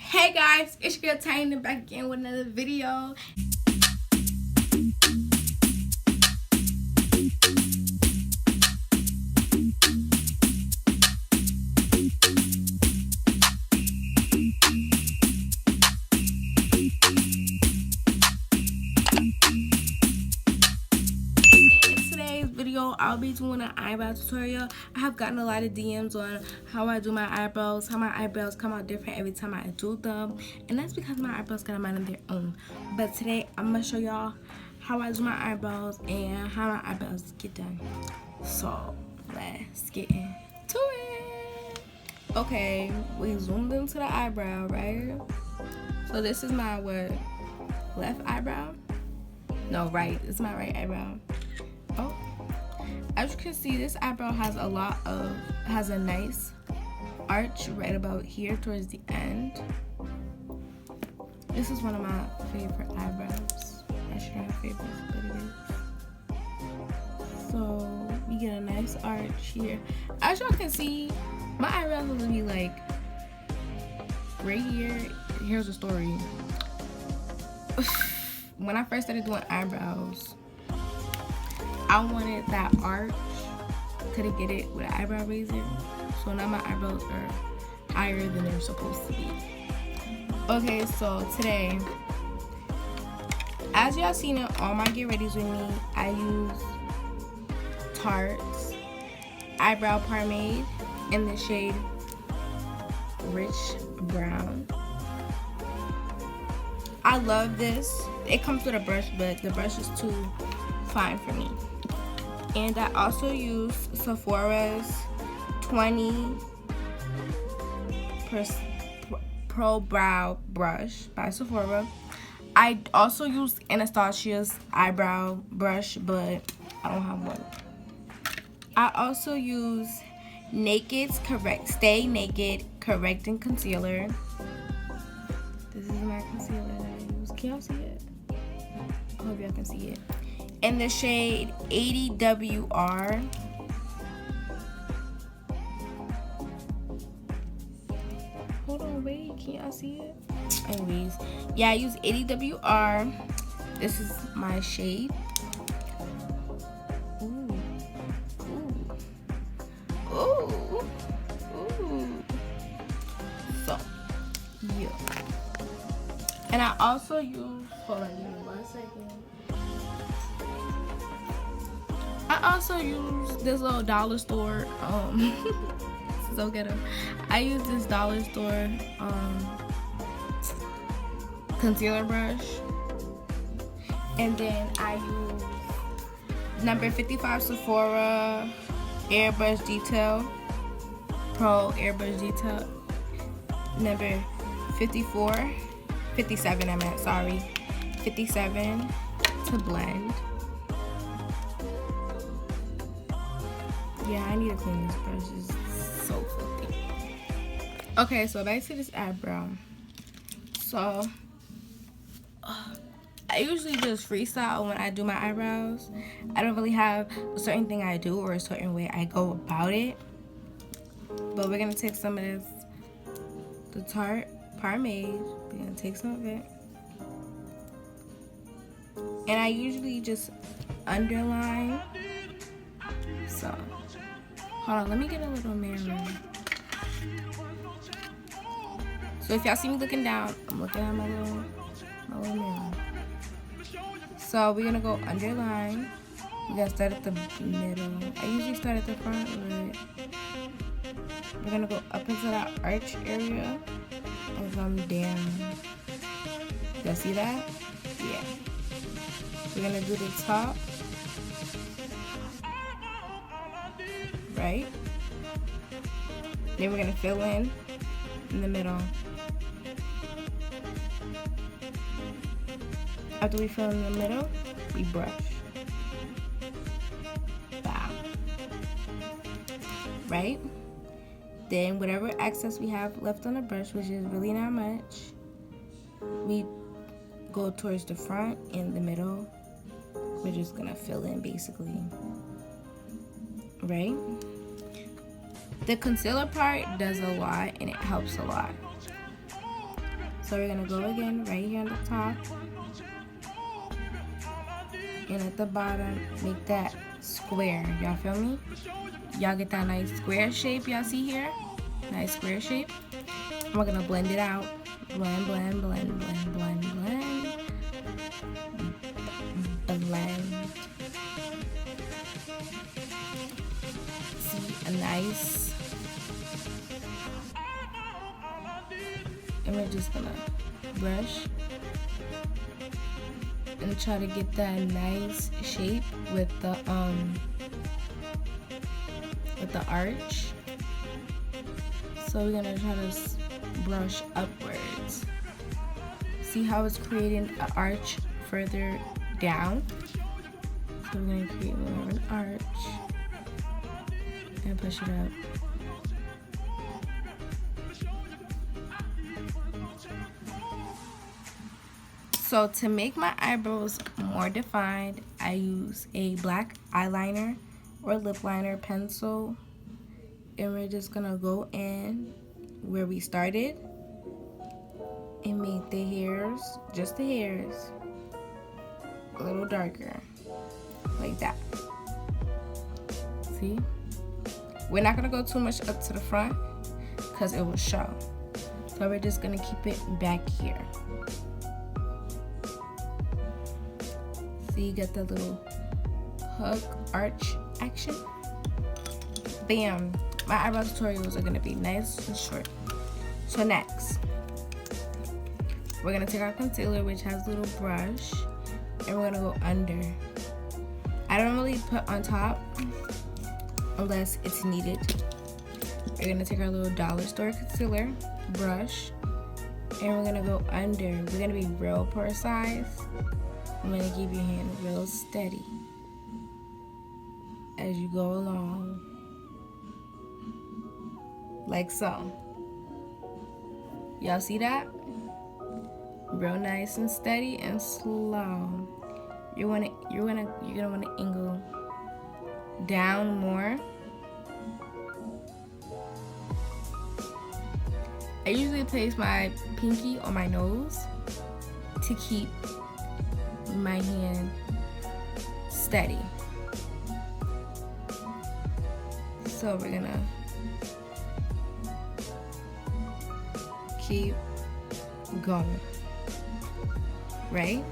Hey guys, it's your girl Tiny back again with another video. I'll be doing an eyebrow tutorial. I have gotten a lot of DMs on how I do my eyebrows, how my eyebrows come out different every time I do them, and that's because my eyebrows got a mind of their own. But today I'm gonna show y'all how I do my eyebrows and how my eyebrows get done. So let's get into it. Okay, we zoomed into the eyebrow, right? So this is my left eyebrow? No, right. It's my right eyebrow. Oh. As you can see, this eyebrow has a nice arch right about here towards the end. This is one of my favorite eyebrows. I should have favorites, but it is. So you get a nice arch here. As y'all can see, my eyebrows will be like right here. Here's a story. When I first started doing eyebrows, I wanted that arch, couldn't get it with an eyebrow razor, so now my eyebrows are higher than they're supposed to be. Okay, so today, as y'all seen it on my Get Ready's with me, I use Tarte's Eyebrow Pomade in the shade Rich Brown. I love this. It comes with a brush, but the brush is too fine for me. And I also use Sephora's 20 Pro Brow Brush by Sephora. I also use Anastasia's eyebrow brush, but I don't have one. I also use Naked's Stay Naked Correcting Concealer. This is my concealer that I use. Can y'all see it? I hope y'all can see it. In the shade 80WR. Hold on, wait, can y'all see it? Anyways, yeah, I use 80WR. This is my shade. Ooh. Ooh. Ooh. Ooh. So, yeah. And I also use, hold on, give me 1 second. I also use this little dollar store, so ghetto. I use this dollar store concealer brush, and then I use number 55 Sephora Airbrush Detail, Pro Airbrush Detail, number 57 I meant, sorry, 57 to blend. Yeah, I need to clean this brush. It's so filthy. Okay, so back to this eyebrow. So, I usually just freestyle when I do my eyebrows. I don't really have a certain thing I do or a certain way I go about it. But we're going to take some of this, the Tarte Pomade. We're going to take some of it. And I usually just underline. So, hold on, let me get a little mirror. So if y'all see me looking down, I'm looking at my little mirror. So we're gonna go underline. We're gonna start at the middle. I usually start at the front, but we're gonna go up into that arch area and come down. Y'all see that? Yeah. We're gonna do the top. Right? Then we're gonna fill in the middle. After we fill in the middle, we brush. Wow. Right? Then whatever excess we have left on the brush, which is really not much, we go towards the front and the middle. We're just gonna fill in basically. Right? The concealer part does a lot and it helps a lot. So we're gonna go again right here on the top. And at the bottom, make that square. Y'all feel me? Y'all get that nice square shape y'all see here? Nice square shape. And we're gonna blend it out. Blend, blend, blend, blend, blend, blend. Blend. See, a nice. And we're just gonna brush and try to get that nice shape with the arch. So we're gonna try to brush upwards. See how it's creating an arch further down? So we're gonna create more of an arch and push it up. So to make my eyebrows more defined, I use a black eyeliner or lip liner pencil. And we're just gonna go in where we started and make the hairs, just the hairs, a little darker, like that. See? We're not gonna go too much up to the front because it will show. So we're just gonna keep it back here. See, you get the little hook, arch action. Bam! My eyebrow tutorials are gonna be nice and short. So next, we're gonna take our concealer, which has a little brush, and we're gonna go under. I don't really put on top unless it's needed. We're gonna take our little dollar store concealer brush, and we're gonna go under. We're gonna be real precise. I'm gonna keep your hand real steady as you go along, like so. Y'all see that? Real nice and steady and slow. You're gonna wanna angle down more. I usually place my pinky on my nose to keep my hand steady. So we're gonna keep going, right?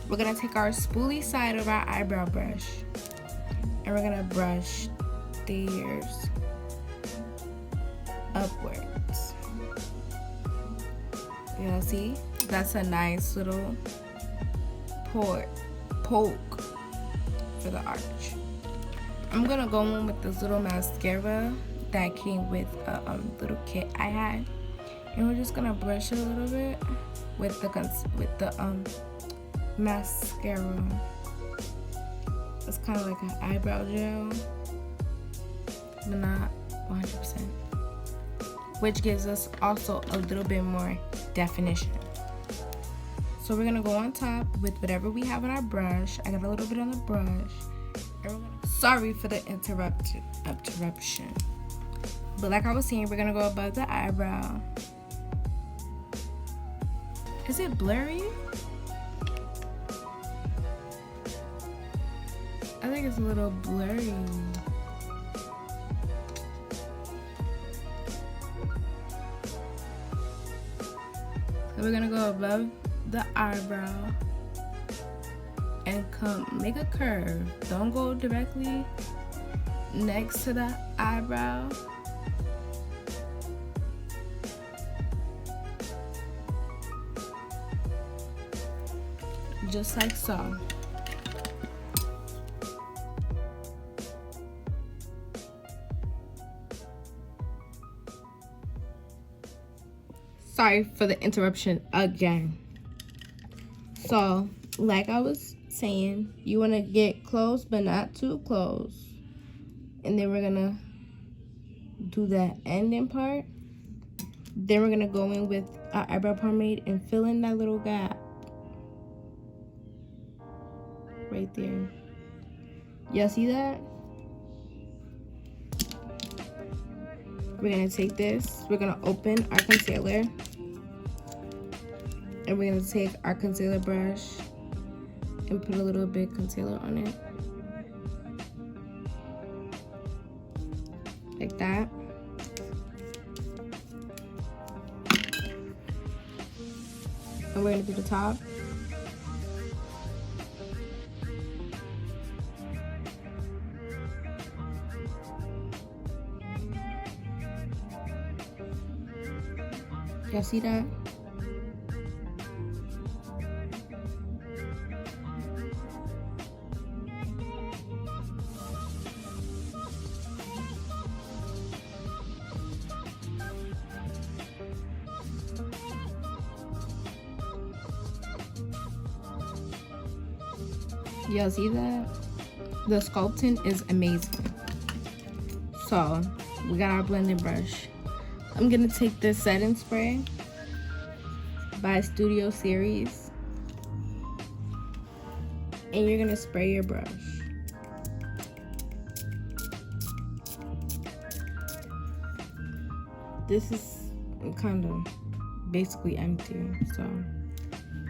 We're gonna take our spoolie side of our eyebrow brush and we're gonna brush the hairs upwards. Y'all see? That's a nice little poke for the arch. I'm gonna go in with this little mascara that came with a little kit I had, and we're just gonna brush it a little bit with the mascara. It's kind of like an eyebrow gel, but not 100%, which gives us also a little bit more definition. So we're gonna go on top with whatever we have on our brush. I got a little bit on the brush. Sorry for the interruption. But like I was saying, we're gonna go above the eyebrow. Is it blurry? I think it's a little blurry. So we're gonna go above the eyebrow and make a curve. Don't go directly next to the eyebrow. Just like so. Sorry for the interruption again. So, like I was saying, you want to get close but not too close. And then we're going to do that ending part. Then we're going to go in with our eyebrow pomade and fill in that little gap. Right there. Y'all see that? We're going to take this. We're going to open our concealer. And we're gonna take our concealer brush and put a little bit of concealer on it. Like that. And we're gonna do the top. Y'all see that? Y'all see that? The sculpting is amazing. So we got our blending brush. I'm gonna take this setting spray by Studio Series, and you're gonna spray your brush. This is kind of basically empty, so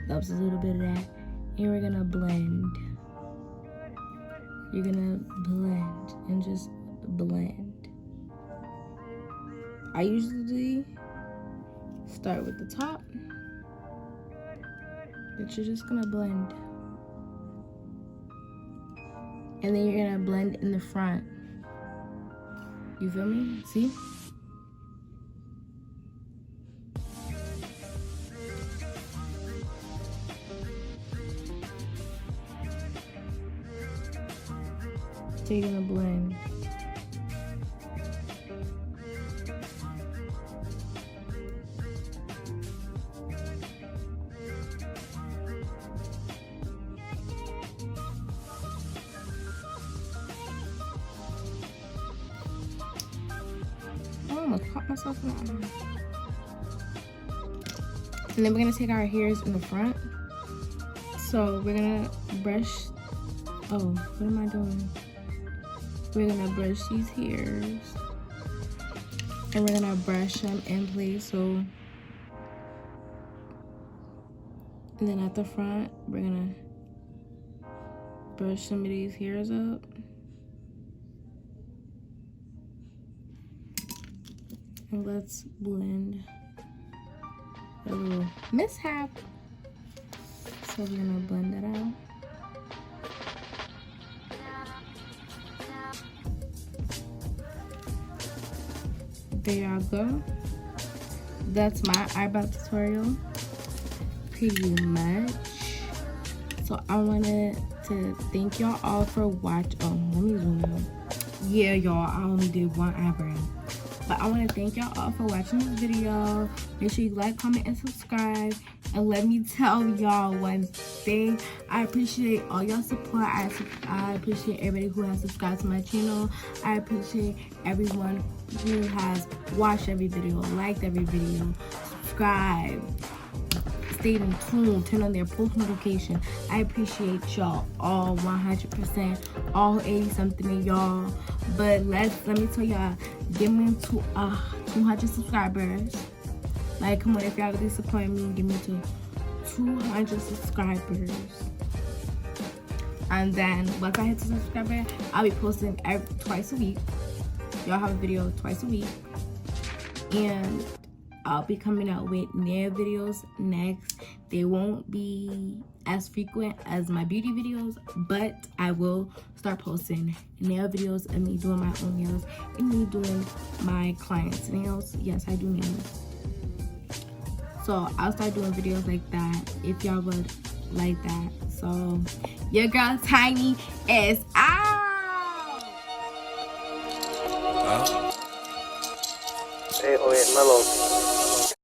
that's a little bit of that. And we're gonna blend. You're gonna blend and just blend. I usually start with the top, but you're just gonna blend. And then you're gonna blend in the front. You feel me? See? So you're gonna blend. I almost caught myself in the eye. And then we're gonna take our hairs in the front. So we're gonna brush. Oh, what am I doing? We're gonna brush these hairs, and we're gonna brush them in place. So, and then at the front, we're gonna brush some of these hairs up. And let's blend a little mishap. So we're gonna blend that out. There y'all go. That's my eyebrow tutorial, pretty much. So I wanted to thank y'all all for watching. Oh, let me zoom out. Yeah, y'all, I only did one eyebrow. But I want to thank y'all all for watching this video. Make sure you like, comment, and subscribe. And let me tell y'all one thing. I appreciate all y'all support. I appreciate everybody who has subscribed to my channel. I appreciate everyone who has watched every video, liked every video, subscribed, stayed in tune, turn on their post notification. I appreciate y'all all 100%, all 80 something of y'all. But let me tell y'all, get me to 200 subscribers. Like, come on, if y'all really support me, get me to 200 subscribers. And then once I hit 200 subscribers, I'll be posting twice a week. Y'all have a video twice a week. And I'll be coming out with nail videos next. They won't be as frequent as my beauty videos, but I will start posting nail videos of me doing my own nails and me doing my clients' nails. Yes, I do nails. So I'll start doing videos like that if y'all would like that. So your girl Tiny is out. Hey, oh yeah, Mellow.